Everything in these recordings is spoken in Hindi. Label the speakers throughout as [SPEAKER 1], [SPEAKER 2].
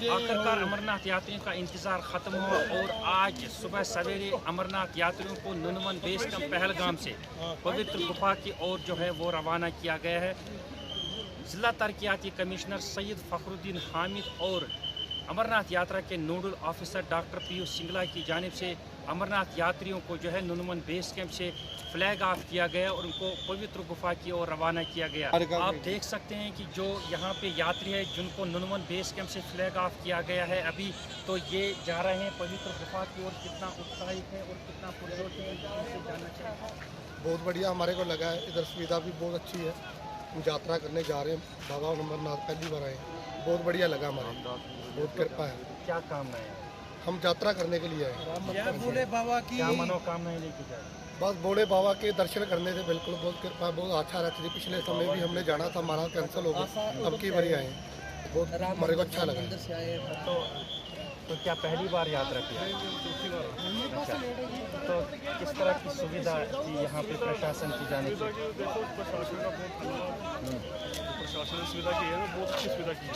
[SPEAKER 1] आखिरकार अमरनाथ यात्रियों का इंतज़ार ख़त्म हुआ और आज सुबह सवेरे अमरनाथ यात्रियों को नुनवन बेस कैंप पहलगाम से पवित्र गुफा की ओर जो है वो रवाना किया गया है। ज़िला तरक्याती कमिश्नर सैयद फ़खरुद्दीन हामिद और अमरनाथ यात्रा के nodal officer doctor Piyush Singla की जानिब से अमरनाथ यात्रियों को जो है नुनवन बेस कैंप से फ्लैग ऑफ किया गया और उनको पवित्र गुफा की ओर रवाना किया गया। आप देख सकते हैं कि जो यहाँ पे यात्री है जिनको नुनवन बेस कैंप से फ्लैग ऑफ किया गया है अभी, तो ये जा रहे हैं पवित्र गुफा की ओर। कितना उत्साहित है और कितना पुरजोश है इनसे जानना चाहिए।
[SPEAKER 2] बहुत बढ़िया हमारे को लगा है, इधर सुविधा भी बहुत अच्छी है। हम यात्रा करने जा रहे हैं, बाबा अमरनाथ पहली बार आए, बहुत बढ़िया लगा हमारे, बहुत कृपा है।
[SPEAKER 1] क्या कामना है?
[SPEAKER 2] हम यात्रा करने के लिए आए।
[SPEAKER 1] भोले बाबा की क्या मनोकामनाएं लेके जाए? बस
[SPEAKER 2] भोले बाबा के दर्शन करने से बिल्कुल बहुत कृपा, बहुत अच्छा रहती थी। पिछले समय भी हमने जाना था, हमारा कैंसिल हो गया, अब की बारी आए, बहुत हमारे को अच्छा लगा।
[SPEAKER 1] तो क्या पहली बार यात्रा की? अच्छा, तो किस तरह की सुविधा थी यहाँ पे प्रशासन की जानिब से?
[SPEAKER 3] प्रशासन ने सुविधा की है, बहुत अच्छी सुविधा की है।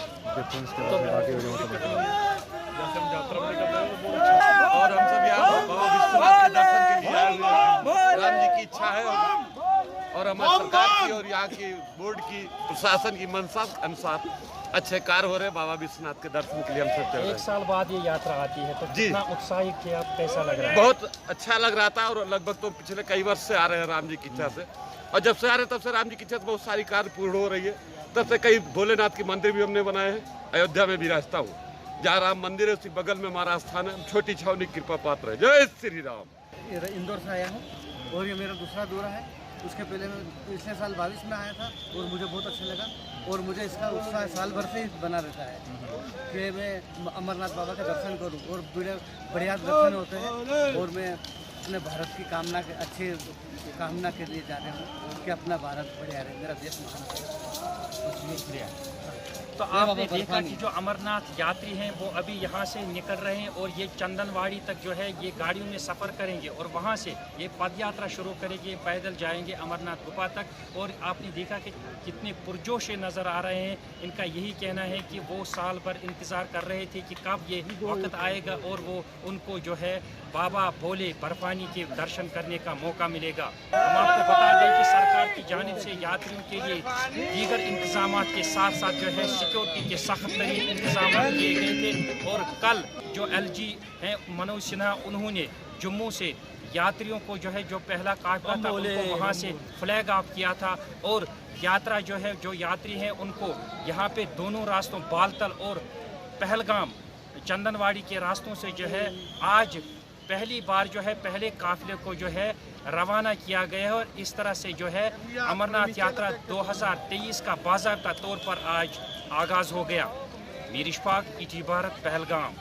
[SPEAKER 3] जैसे हम यात्रा में निकल रहे हैं बहुत अच्छा।
[SPEAKER 4] और हम सब यहाँ बाबा विश्वनाथ के दर्शन के लिए आए हुए हैं। राम जी की इच्छा है और हमारी सरकार की और यहाँ की बोर्ड की प्रशासन की मंशा अनुसार अच्छे कार्य हो रहे हैं। बाबा विश्वनाथ के दर्शन के लिए हम सब चल रहे हैं।
[SPEAKER 1] 1 साल बाद ये यात्रा आती है तो कितना उत्साहित थे आप, कैसा लग रहा है?
[SPEAKER 4] बहुत अच्छा लग रहा था और लगभग तो पिछले कई वर्ष से आ रहे हैं राम जी की इच्छा से, और जब से आ रहे हैं तब से राम जी की इच्छा से बहुत सारी कार्य पूर्ण हो रही है। तब से कई भोलेनाथ के मंदिर भी हमने बनाए हैं। अयोध्या में भी रहता हूँ, जहाँ राम मंदिर है उसी बगल में हमारा स्थान है। छोटी छावनी कृपा पात्र है। जय श्री राम।
[SPEAKER 5] इंदौर से आया हूँ और ये मेरा दूसरा दौरा है। उसके पहले मैं पिछले साल 22 में आया था और मुझे बहुत अच्छा लगा और मुझे इसका उत्साह साल भर से ही बना रहता है कि मैं अमरनाथ बाबा का दर्शन करूं और बढ़िया दर्शन होते हैं। और मैं अपने भारत की कामना के अच्छे कामना के लिए जा रहा हूँ कि अपना भारत बढ़िया रहे, मेरा देश महान।
[SPEAKER 1] तो आपने देखा कि जो अमरनाथ यात्री हैं वो अभी यहाँ से निकल रहे हैं और ये चंदनवाड़ी तक जो है ये गाड़ियों में सफ़र करेंगे और वहाँ से ये पद यात्रा शुरू करेंगे, पैदल जाएंगे अमरनाथ गुफा तक। और आपने देखा कि कितने पुरजोश नज़र आ रहे हैं। इनका यही कहना है कि वो साल भर इंतज़ार कर रहे थे कि कब ये वक्त आएगा और वो उनको जो है बाबा भोले बर्फानी के दर्शन करने का मौका मिलेगा। हम आपको बता दें कि सरकार की जानिब से यात्रियों के लिए दीगर इंतजाम के साथ साथ जो है सिक्योरिटी के सख्त तरीन इंतजाम किए गए थे। और कल जो LG हैं मनोज सिन्हा, उन्होंने जम्मू से यात्रियों को जो है जो पहला काफिला था उनको वहाँ से फ्लैग ऑफ किया था और यात्रा जो है जो यात्री हैं उनको यहाँ पे दोनों रास्तों बालतल और पहलगाम चंदनवाड़ी के रास्तों से जो है आज पहली बार जो है पहले काफिले को जो है रवाना किया गया है। और इस तरह से जो है अमरनाथ यात्रा 2023 का बाज़ाब्ता तौर पर आज आगाज़ हो गया। मीर इशफाक, ET भारत, पहलगाम।